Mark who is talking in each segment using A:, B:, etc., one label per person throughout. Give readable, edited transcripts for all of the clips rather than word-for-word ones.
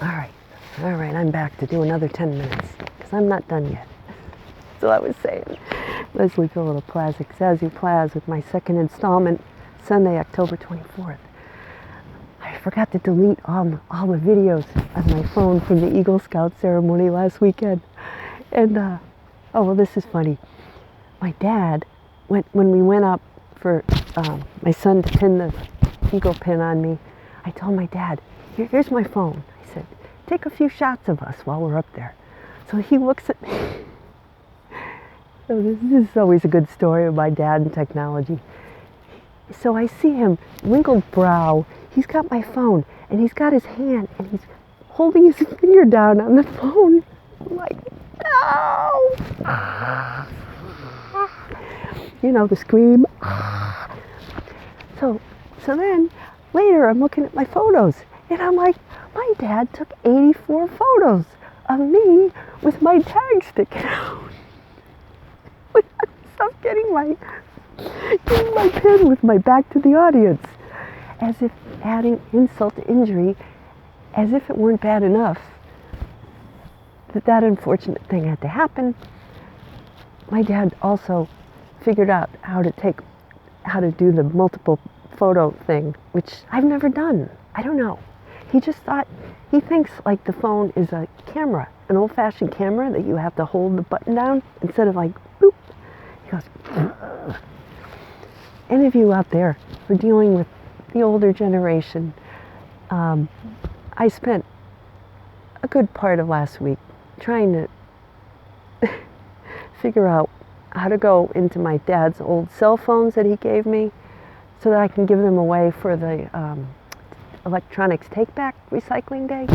A: All right, I'm back to do another 10 minutes because I'm not done yet. So I was saying, Leslie Philippa Plazz, Zazoo Plazz with my second installment, Sunday, October 24th. I forgot to delete all the videos on my phone from the Eagle Scout ceremony last weekend. And, oh, well, this is funny. My dad, when we went up for my son to pin the eagle pin on me, I told my dad, here's my phone. I said, take a few shots of us while we're up there. So he looks at me. So this is always a good story of my dad and technology. So I see him, wrinkled brow. He's got my phone, and he's got his hand, and he's holding his finger down on the phone. I'm like, no! You know, the scream. So then, later, I'm looking at my photos, and I'm like, my dad took 84 photos of me with my tag sticking out. Stop getting my pin with my back to the audience, as if adding insult to injury, as if it weren't bad enough that unfortunate thing had to happen. My dad also figured out how to do the multiple photo thing, which I've never done. I don't know. He thinks like the phone is a camera, an old-fashioned camera that you have to hold the button down instead of like, boop. He goes, ugh. Any of you out there who are dealing with the older generation, I spent a good part of last week trying to figure out how to go into my dad's old cell phones that he gave me so that I can give them away for the electronics take-back recycling day.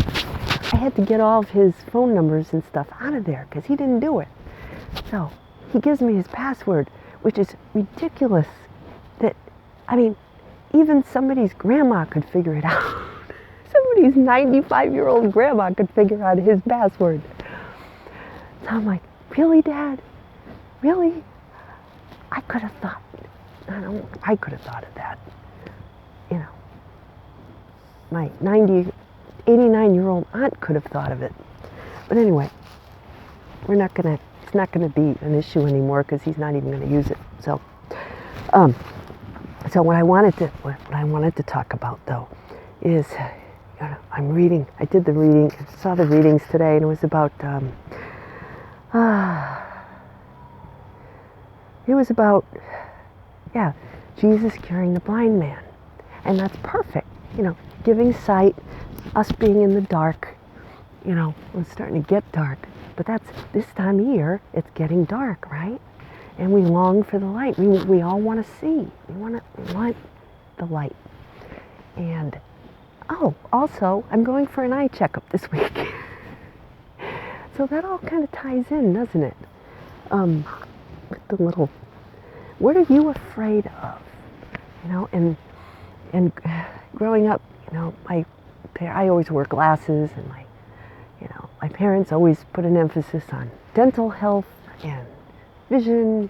A: I had to get all of his phone numbers and stuff out of there because he didn't do it. So he gives me his password, which is ridiculous. Even somebody's grandma could figure it out. Somebody's 95-year-old grandma could figure out his password. So I'm like, really, Dad? Really? I could have thought of that. You know, my 89-year-old aunt could have thought of it. But anyway, it's not gonna be an issue anymore because he's not even gonna use it. So what I wanted to talk about though is, I did the reading, saw the readings today, and it was about Jesus curing the blind man. And that's perfect, giving sight, us being in the dark, it's starting to get dark. But that's this time of year, it's getting dark, right? And we long for the light. We all want to see. We want the light. And, also, I'm going for an eye checkup this week. So that all kind of ties in, doesn't it? With the little, what are you afraid of? And growing up, I always wore glasses, and my parents always put an emphasis on dental health and vision,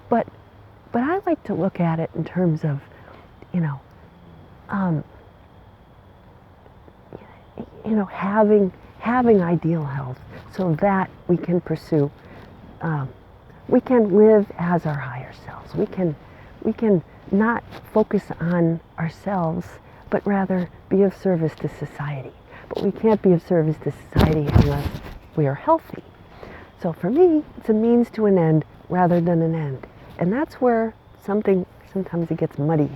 A: but I like to look at it in terms of, having ideal health so that we can pursue, we can live as our higher selves. We can not focus on ourselves, but rather be of service to society. But we can't be of service to society unless we are healthy. So for me, it's a means to an end rather than an end. And that's where sometimes it gets muddy.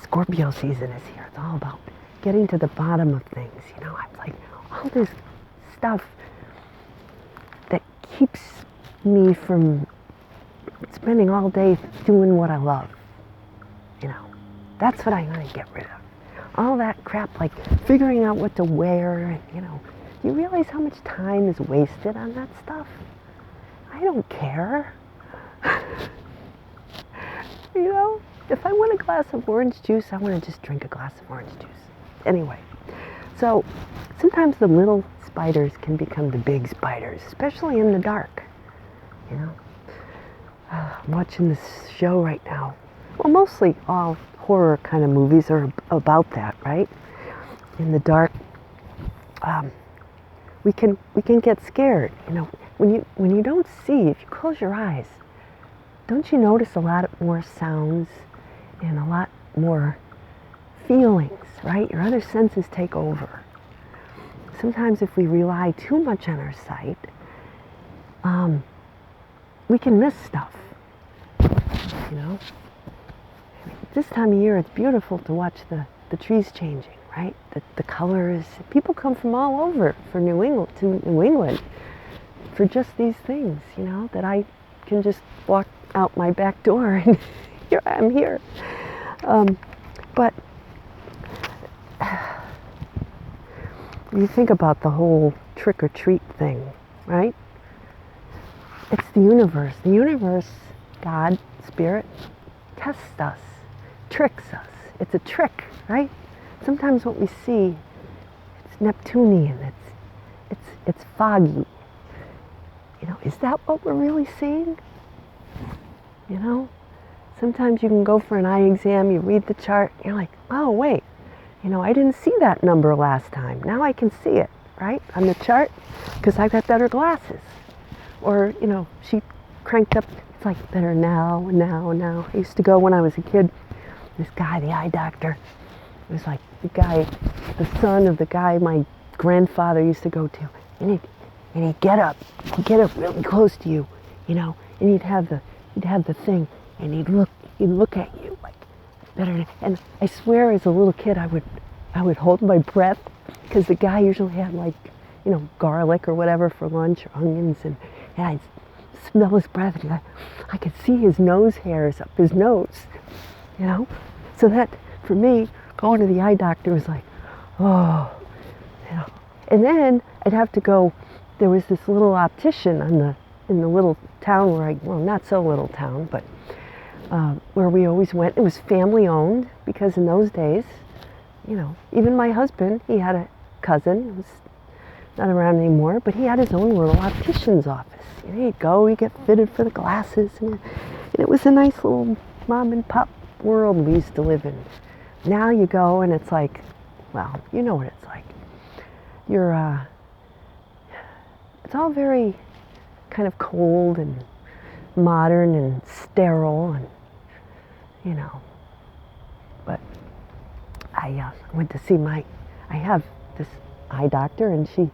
A: Scorpio season is here. It's all about getting to the bottom of things. I'm like, all this stuff that keeps me from spending all day doing what I love. That's what I'm going to get rid of. All that crap, like figuring out what to wear, and, you realize how much time is wasted on that stuff? I don't care. If I want a glass of orange juice, I want to just drink a glass of orange juice. Anyway, so sometimes the little spiders can become the big spiders, especially in the dark. I'm watching this show right now. Well, mostly all horror kind of movies are about that, right? in the dark, we can get scared. You know, when you don't see, if you close your eyes, don't you notice a lot more sounds and a lot more feelings, right? Your other senses take over. Sometimes if we rely too much on our sight, we can miss stuff, you know? This time of year, it's beautiful to watch the trees changing, right? The colors. People come from all over to New England for just these things, you know, that I can just walk out my back door and here I am here. But you think about the whole trick or treat thing, right? It's the universe. The universe, God, Spirit, tests us, tricks us. It's a trick, right? Sometimes what we see, it's Neptunian, it's foggy. You know, is that what we're really seeing? You know, sometimes you can go for an eye exam, you read the chart, you're like, oh wait, you know, I didn't see that number last time. Now I can see it, right, on the chart, because I got better glasses. Or, you know, she cranked up, it's like better now. I used to go when I was a kid, this guy, the eye doctor, it was like the son of the guy my grandfather used to go to, and he'd get up really close to you, you know, and he'd have the thing, and he'd look at you like better. And I swear, as a little kid, I would hold my breath, because the guy usually had, like, you know, garlic or whatever for lunch, or onions, and I'd smell his breath, and I could see his nose hairs up his nose, you know. So that, for me, going to the eye doctor was like, oh, you know. And then I'd have to go. There was this little optician in the little town where well, not so little town, but where we always went. It was family owned, because in those days, you know, even my husband, he had a cousin who was not around anymore, but he had his own little optician's office. You know, he'd go, he'd get fitted for the glasses, and it was a nice little mom and pop world we used to live in. Now you go and it's like, well, you know what it's like. It's all very kind of cold and modern and sterile, and, you know. But I went to see I have this eye doctor, and she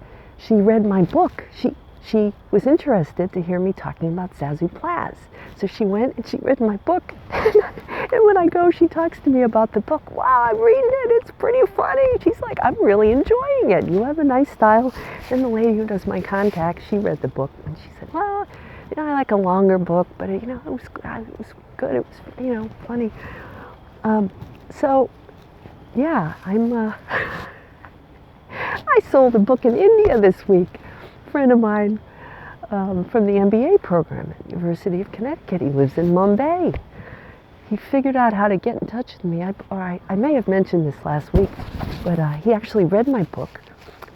A: read my book. She was interested to hear me talking about Zazoo Plazz. So she went and she read my book. And when I go, she talks to me about the book. Wow, I'm reading it. It's pretty funny. She's like, I'm really enjoying it. You have a nice style. And the lady who does my contacts, she read the book, and she said, well, you know, I like a longer book, but, you know, it was good. It was, you know, funny. So, yeah, I sold a book in India this week. A friend of mine from the MBA program at the University of Connecticut. He lives in Mumbai. He figured out how to get in touch with me. I may have mentioned this last week, but he actually read my book,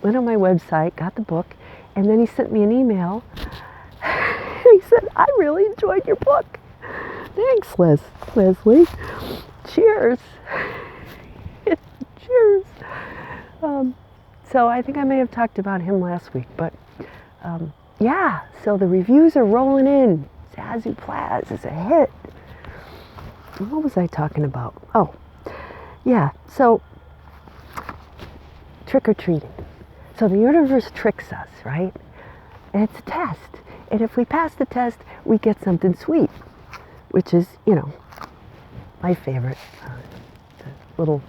A: went on my website, got the book, and then he sent me an email. He said, I really enjoyed your book. Thanks, Leslie. Cheers. Cheers. So I think I may have talked about him last week, but yeah, so the reviews are rolling in. Zazoo Plazz is a hit. What was I talking about? Oh, yeah, so trick-or-treating. So the universe tricks us, right? And it's a test. And if we pass the test, we get something sweet, which is, you know, my favorite. The little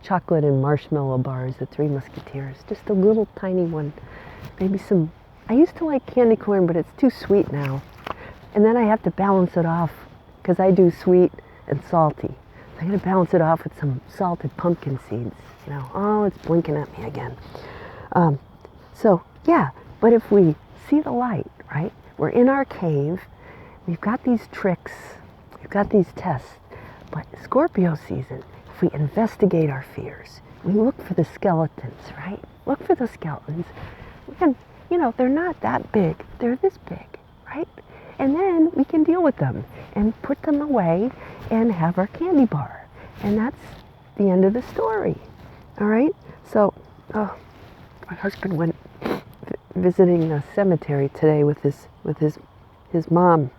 A: chocolate and marshmallow bars, the Three Musketeers. Just a little tiny one. Maybe some, I used to like candy corn, but it's too sweet now. And then I have to balance it off, because I do sweet and salty. So I got to balance it off with some salted pumpkin seeds. You know, oh, it's blinking at me again. So, yeah, but if we see the light, right? We're in our cave. We've got these tricks. We've got these tests. But Scorpio season, if we investigate our fears, we look for the skeletons, right? Look for the skeletons. We can, you know, they're not that big. They're this big, right? And then we can deal with them and put them away and have our candy bar. And that's the end of the story. All right? So, oh, my husband went visiting the cemetery today with his mom.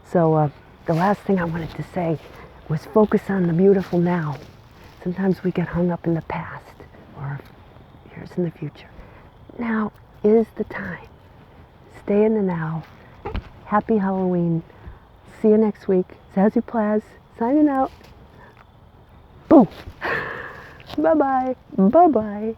A: So the last thing I wanted to say was focus on the beautiful now. Sometimes we get hung up in the past or here's in the future. Now is the time. Stay in the now. Happy Halloween. See you next week. Zazoo Plazz signing out. Boom. Bye-bye. Bye-bye.